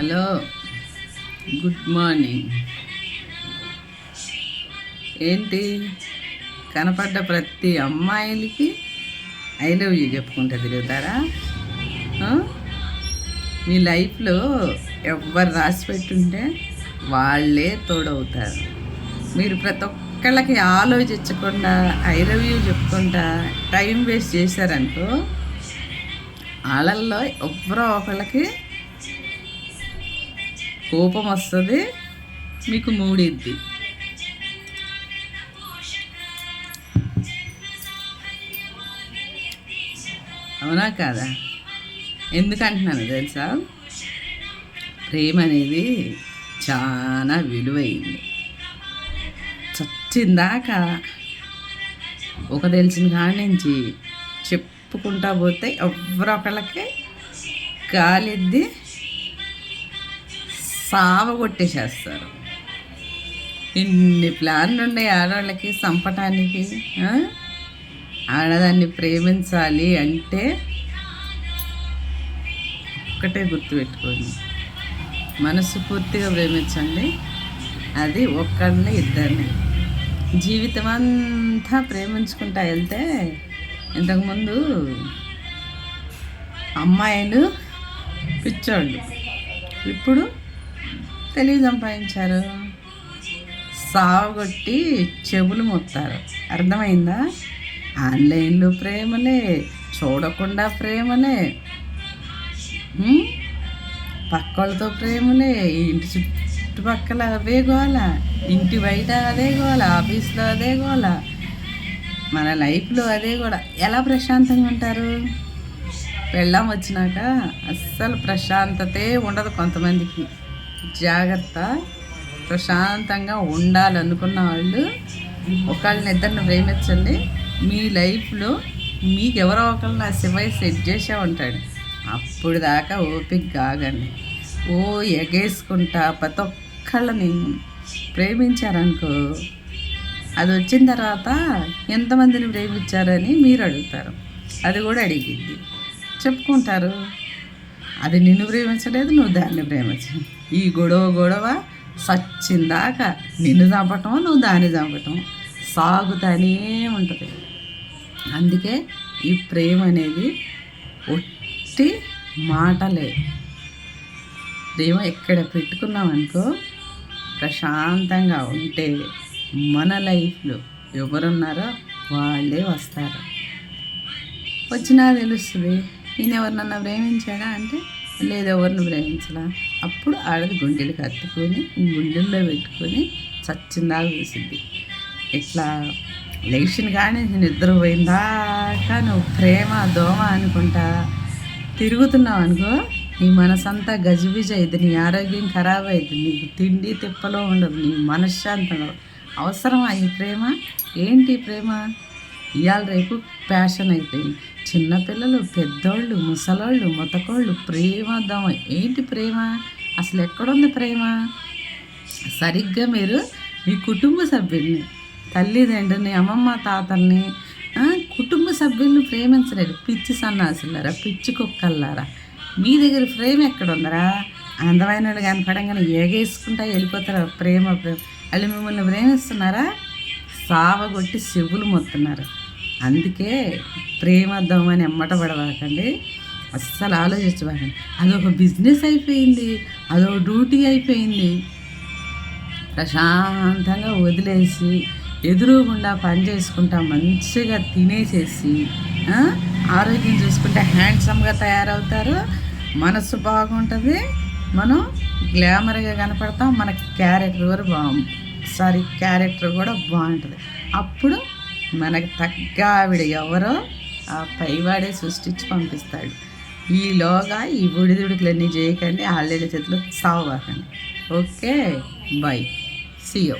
Hello, good morning. ఏంటి కనపడ్డ ప్రతి అమ్మాయిలకి ఐ లవ్ యూ చెప్పుకుంటూ తిరుగుతారా? మీ లైఫ్లో ఎవరు రాసి పెట్టుంటే వాళ్ళే తోడవుతారు. మీరు ప్రతి ఒక్కళ్ళకి ఆలోచించకుండా ఐ లవ్ యూ చెప్పుకుంటా టైం వేస్ట్ చేశారనుకో, వాళ్ళల్లో ఎవరో ఒకళ్ళకి కోపం వస్తుంది, మీకు మూడిద్ది. అవునా కాదా? ఎందుకంటున్నాను తెలుసా? ప్రేమ అనేది చాలా విలువైంది. చచ్చిందాకా ఒక తెలిసిన కాడి నుంచి చెప్పుకుంటా పోతే ఎవరొకళ్ళకి గాలిద్ది సావ కొట్టేసేస్తారు. ఇన్ని ప్లాన్లు ఉన్నాయి ఆడవాళ్ళకి చంపటానికి. ఆడదాన్ని ప్రేమించాలి అంటే ఒక్కటే గుర్తుపెట్టుకోండి, మనసు పూర్తిగా ప్రేమించండి. అది ఒక్కడిని ఇద్దరిని జీవితం అంతా ప్రేమించుకుంటా వెళ్తే, ఇంతకుముందు అమ్మాయిలు పిచ్చోళ్ళు, ఇప్పుడు తెలివి సంపాదించారు, సావగొట్టి చెవులు మొత్తారు. అర్థమైందా? ఆన్లైన్లో ప్రేమలే, చూడకుండా ప్రేమలే, పక్కలతో ప్రేమలే, ఇంటి చుట్టుపక్కల అవే గోల, ఇంటి బయట అదే గోల, ఆఫీస్లో అదే గోల, మన లైఫ్లో అదే కూడా. ఎలా ప్రశాంతంగా ఉంటారు? పెళ్ళాం వచ్చినాక అస్సలు ప్రశాంతతే ఉండదు కొంతమందికి. జాగ్రత్త. ప్రశాంతంగా ఉండాలనుకున్న వాళ్ళు ఒకళ్ళని ఇద్దరిని ప్రేమించండి. మీ లైఫ్లో మీకు ఎవరో ఒకళ్ళని ఆ శివయ్య సెట్ చేసే ఉంటాడు. అప్పుడు దాకా ఓపిక కాగండి. ఎగేసుకుంటా ప్రతి ఒక్కళ్ళని ప్రేమించారనుకో, అది వచ్చిన తర్వాత ఎంతమందిని ప్రేమించారని మీరు అడుగుతారు. అది కూడా అడిగిద్ది, చెప్పుకుంటారు. అది నిన్ను ప్రేమించలేదు, నువ్వు దాన్ని ప్రేమించు. ఈ గొడవ సచ్చిందాకా నిన్ను చంపటం, నువ్వు దాన్ని చంపటం సాగుతానే ఉంటుంది. అందుకే ఈ ప్రేమ అనేది ఒట్టి మాటలే. ప్రేమ ఎక్కడ పెట్టుకున్నామనుకో, ప్రశాంతంగా ఉంటే మన లైఫ్లో ఎవరున్నారో వాళ్ళే వస్తారు. వచ్చినా తెలుస్తుంది, నేను ఎవరినన్నా ప్రేమించాడా అంటే లేదు, ఎవరిని ప్రేమించలా. అప్పుడు ఆడది గుండెలు కత్తుకొని గుండెల్లో పెట్టుకొని చచ్చిందాగా చూసింది. ఇట్లా లేచిన కానీ నిద్ర పోయిందాకా నువ్వు ప్రేమ దోమ అనుకుంటా తిరుగుతున్నావు అనుకో, నీ మనసంతా గజిబిజి అయింది, నీ ఆరోగ్యం ఖరాబ్ అయింది, నీకు తిండి తిప్పలో ఉండదు, నీ మనశ్శాంతంగా. అవసరమా ఈ ప్రేమ? ఏంటి ప్రేమ? ఇవాళ రేపు ప్యాషన్ అయిపోయింది. చిన్నపిల్లలు, పెద్దోళ్ళు, ముసలోళ్ళు, ముతకోళ్ళు ప్రేమ దమ. ఏంటి ప్రేమ? అసలు ఎక్కడుంది ప్రేమ? సరిగ్గా మీరు మీ కుటుంబ సభ్యుల్ని, తల్లిదండ్రుని, అమ్మమ్మ తాతల్ని, కుటుంబ సభ్యులను ప్రేమించలేరు. పిచ్చి సన్నాసులారా, పిచ్చి కుక్కల్లారా, మీ దగ్గర ప్రేమ ఎక్కడుందరా? అందమైన వాళ్ళు కనపడంగానే ఏగేసుకుంటా వెళ్ళిపోతారా? ప్రేమ వాళ్ళు మిమ్మల్ని ప్రేమిస్తున్నారా? సావగొట్టి చెవులు మొత్తున్నారు. అందుకే ప్రేమ దమ్మని ఎమ్మట పడవాకండి, అస్సలు ఆలోచించవాకండి. అదొక బిజినెస్ అయిపోయింది, అదొక డ్యూటీ అయిపోయింది. ప్రశాంతంగా వదిలేసి ఎదురుగుండా పని చేసుకుంటా మంచిగా తినేసేసి ఆరోగ్యం చూసుకుంటే హ్యాండ్సమ్గా తయారవుతారు, మనసు బాగుంటుంది, మనం గ్లామర్గా కనపడతాం, మన క్యారెక్టర్ కూడా బాగుంటుంది. అప్పుడు మనకు తగ్గ ఆవిడ ఎవరో ఆ పైవాడే సృష్టించి పంపిస్తాడు. ఈలోగా ఈ బుడిదుడుకులన్నీ చేయకండి, ఆల్రెడీ చేతిలో సావకండి. Okay, bye, see you.